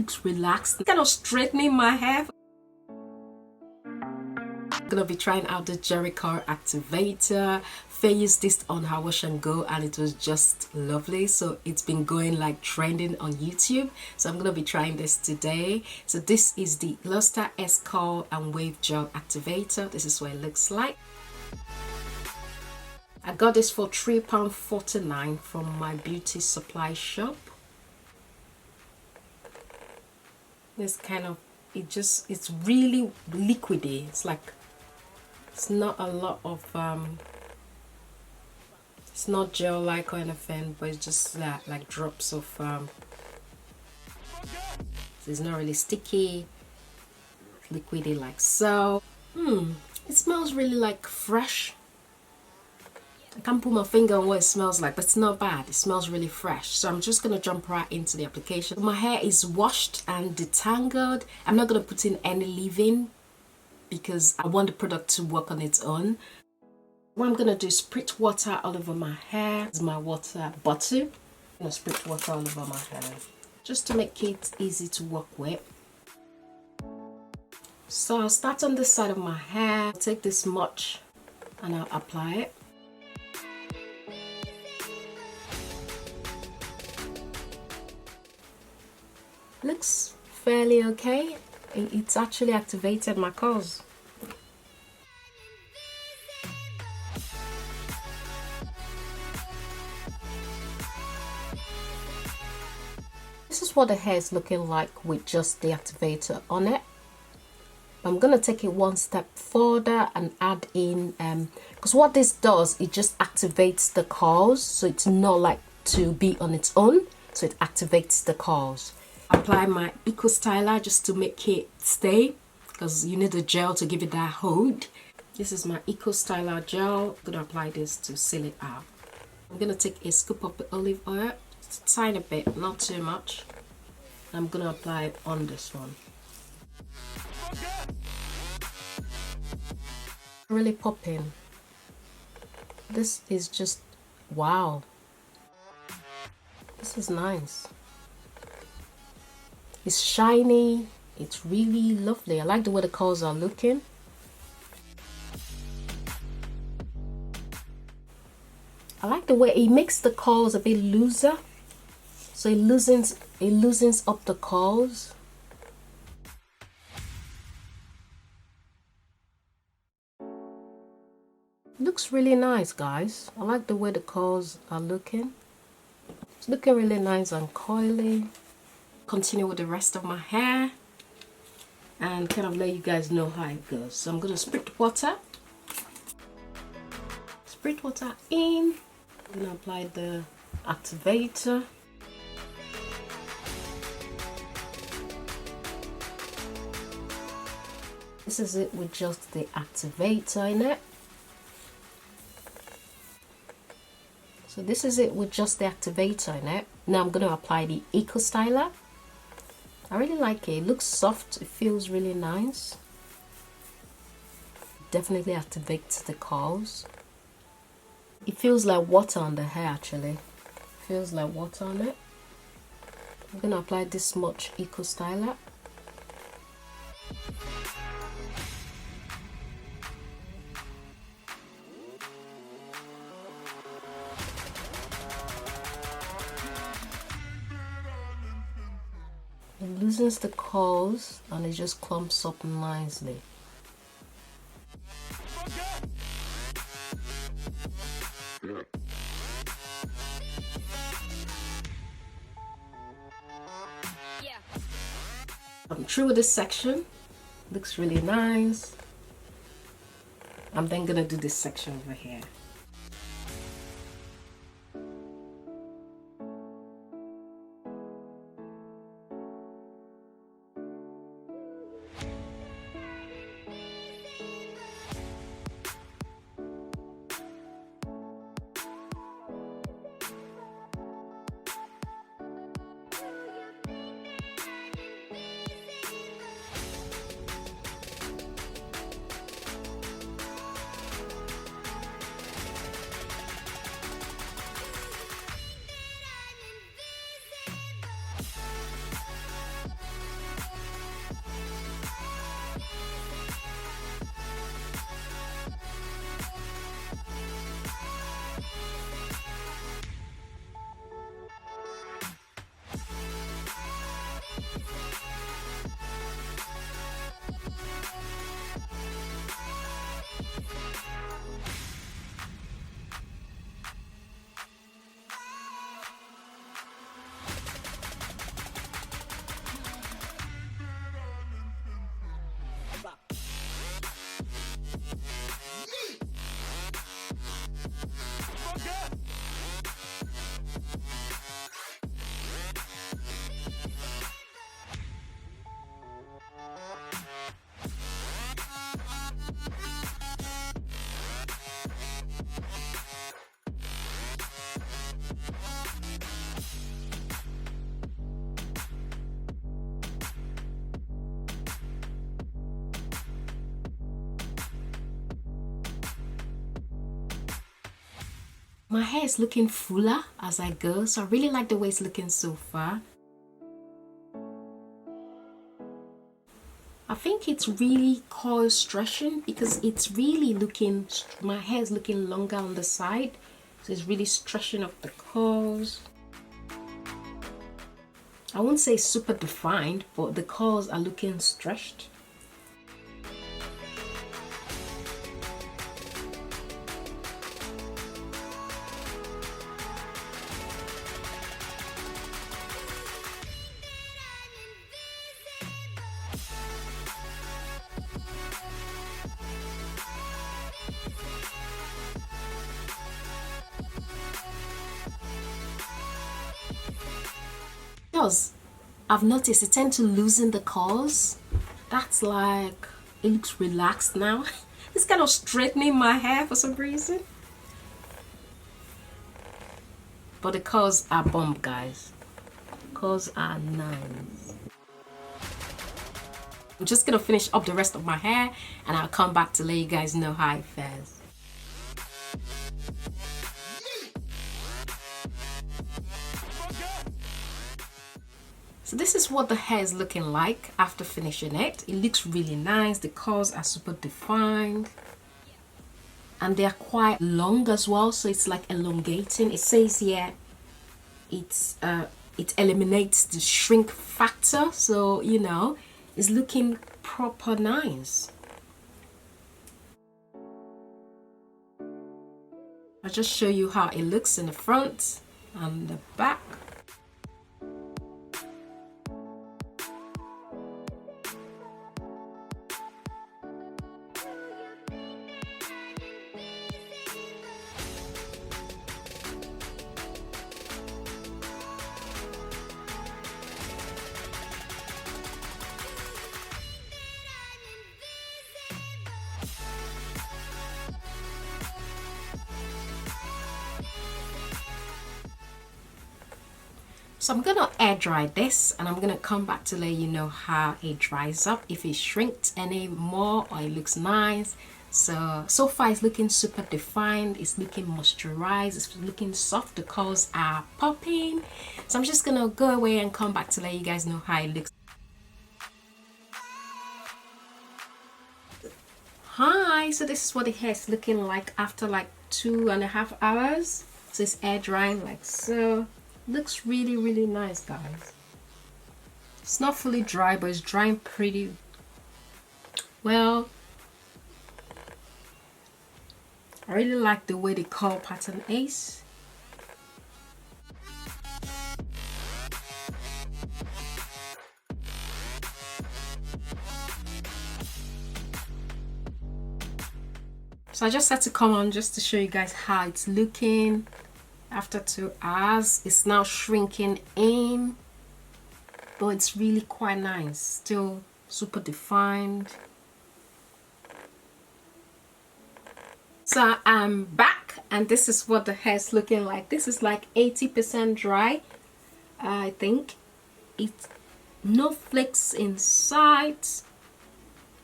Looks relaxed. Kind of straightening my hair. I'm gonna be trying out the JHERI Curl Activator. Faye used this on her wash and go and it was just lovely. So it's been going like trending on YouTube. So I'm gonna be trying this today. So this is the Luster S Curl and Wave Gel Activator. This is what it looks like. I got this for £3.49 from my beauty supply shop. This kind of, it's really liquidy. It's like, it's not a lot of it's not gel like or anything, but it's just like drops of so it's not really sticky, liquidy like so. It smells really like fresh. I can't put my finger on what it smells like, but it's not bad. It smells really fresh. So I'm just gonna jump right into the application. My hair is washed and detangled. I'm not gonna put in any leave-in because I want the product to work on its own. What I'm gonna do is spritz water all over my hair. This is my water bottle. I'm gonna spritz water all over my hair just to make it easy to work with. So I'll start on this side of my hair. I'll take this much and I'll apply it. Looks fairly okay. It's actually activated my curls. This is what the hair is looking like with just the activator on it. I'm gonna take it one step further and add in because what this does, it just activates the curls, so it's not like to be on its own, so it activates the curls. Apply my Eco Styler just to make it stay, because you need the gel to give it that hold. This is my Eco Styler gel. I'm gonna apply this to seal it out. I'm gonna take a scoop of the olive oil, just a tiny bit, not too much. I'm gonna apply it on this one. Really popping. This is just wow. This is nice. It's shiny. It's really lovely. I like the way the curls are looking. I like the way it makes the curls a bit looser. So it loosens up the curls. Looks really nice, guys. I like the way the curls are looking. It's looking really nice and coily. Continue with the rest of my hair and kind of let you guys know how it goes. So I'm gonna spritz water in. I'm gonna apply the activator. This is it with just the activator in it. So this is it with just the activator in it. Now I'm gonna apply the Eco Styler. I really like it. It looks soft. It feels really nice. Definitely activates the curls. It feels like water on the hair actually. Feels like water on it. I'm gonna apply this much Eco Styler. It loosens the curls and it just clumps up nicely. I'm through with this section. Looks really nice. I'm then gonna do this section over here. My hair is looking fuller as I go, so I really like the way it's looking so far. I think it's really coil stretching because it's really looking, my hair is looking longer on the side, so it's really stretching up the curls. I won't say super defined, but the curls are looking stretched. Because I've noticed it tend to loosen the curls. That's like, it looks relaxed now. It's kind of straightening my hair for some reason. But the curls are bomb, guys. Curls are nice. I'm just gonna finish up the rest of my hair and I'll come back to let you guys know how it fares. So this is what the hair is looking like after finishing it. It looks really nice. The curls are super defined and they are quite long as well, so it's like elongating. It says here it eliminates the shrink factor, so you know it's looking proper nice. I'll just show you how it looks in the front and the back. So I'm gonna air dry this and I'm gonna come back to let you know how it dries up, if it shrinks any more or it looks nice. So far it's looking super defined, it's looking moisturized, it's looking soft, the curls are popping. So I'm just gonna go away and come back to let you guys know how it looks. Hi, so this is what the hair is looking like after like 2.5 hours. So it's air drying like so. Looks really nice, guys. It's not fully dry, but it's drying pretty well. I really like the way the curl pattern is. So I just had to come on just to show you guys how it's looking after 2 hours. It's now shrinking in, but it's really quite nice, still super defined. So I'm back and this is what the hair is looking like. This is like 80% dry, I think. It's no flakes inside,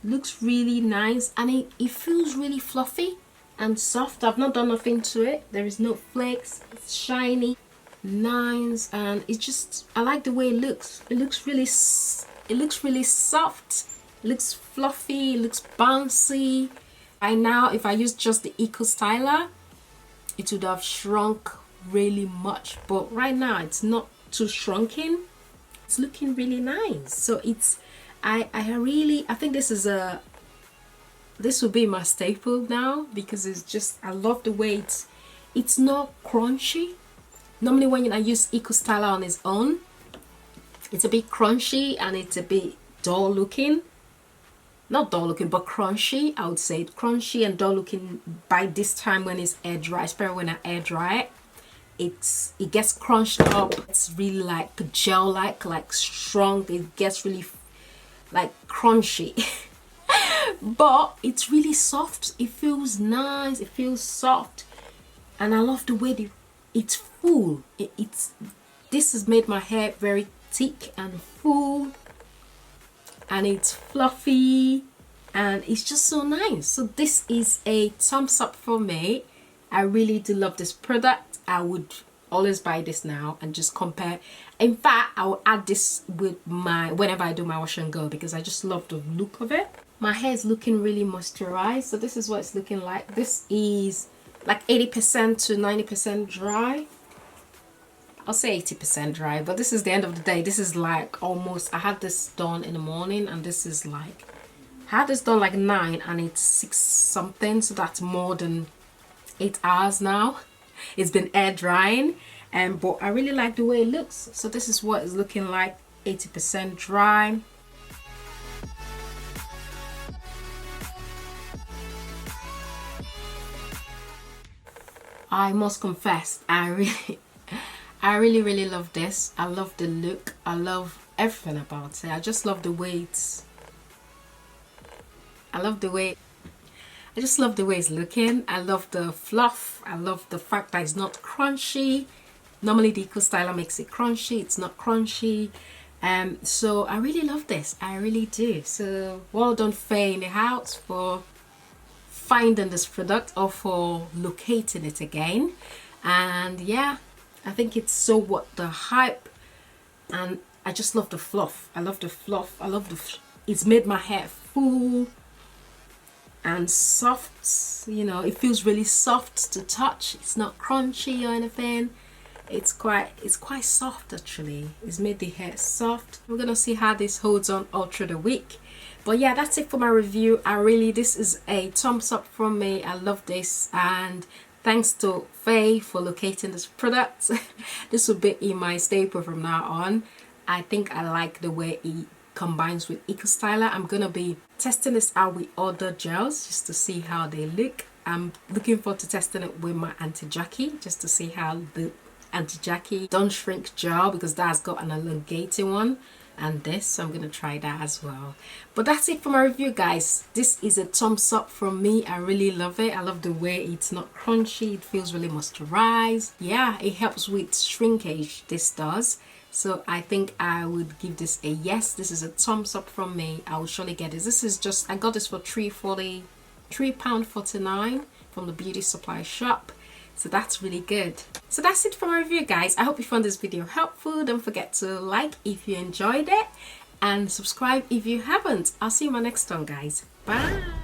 looks really nice, and it feels really fluffy and soft. I've not done nothing to it. There is no flakes. It's shiny, nice, and it's just, I like the way it looks. It looks really soft. It looks fluffy. It looks bouncy. By now, if I used just the Eco Styler, it would have shrunk really much. But right now, it's not too shrunken. It's looking really nice. So it's, I think this will be my staple now because it's just, I love the way it's not crunchy. Normally when I use Eco Styler on its own, it's a bit crunchy and it's a bit dull looking. Not dull looking, but crunchy. I would say crunchy and dull looking by this time when it's air dry, especially when I air dry it. It gets crunched up. It's really like gel like strong. It gets really like crunchy. But it's really soft. It feels nice. It feels soft, and I love the way it's full. This has made my hair very thick and full, and it's fluffy, and it's just so nice. So this is a thumbs up for me. I really do love this product. I would always buy this now and just compare. In fact, I will add this with my whenever I do my wash and go, because I just love the look of it. My hair is looking really moisturized, so this is what it's looking like. This is like 80% to 90% dry. I'll say 80% dry, but this is the end of the day. This is like almost, I had this done in the morning, and this is like, I had this done like 9 and it's 6 something, so that's more than 8 hours now. It's been air drying, but I really like the way it looks. So this is what it's looking like, 80% dry. I must confess, I really love this. I love the look. I love everything about it. I just love the way it's, I just love the way it's looking. I love the fluff. I love the fact that it's not crunchy. Normally the Eco Styler makes it crunchy. It's not crunchy. So I really love this. I really do. So well done, Faye in the house, for finding this product or for locating it again. And yeah, I think it's so what the hype, and I just love the fluff. I love the fluff. I love it's made my hair full and soft. You know, it feels really soft to touch. It's not crunchy or anything. It's quite soft actually. It's made the hair soft. We're gonna see how this holds on all through the week. But yeah, that's it for my review. This is a thumbs up from me. I love this, and thanks to Faye for locating this product. This will be in my staple from now on. I think I like the way it combines with Eco Styler. I'm gonna be testing this out with other gels just to see how they look. I'm looking forward to testing it with my anti-Jackie just to see how the anti-Jackie don't shrink gel, because that's got an elongating one, and this, so I'm gonna try that as well. But that's it for my review, guys. This is a thumbs up from me. I really love it. I love the way it's not crunchy. It feels really moisturized. Yeah, it helps with shrinkage, this does. So I think I would give this a yes. This is a thumbs up from me. I will surely get this. This is just, I got this for £3.49 from the beauty supply shop. So that's really good. So that's it for my review, guys. I hope you found this video helpful. Don't forget to like if you enjoyed it, and subscribe if you haven't. I'll see you in my next one, guys. Bye.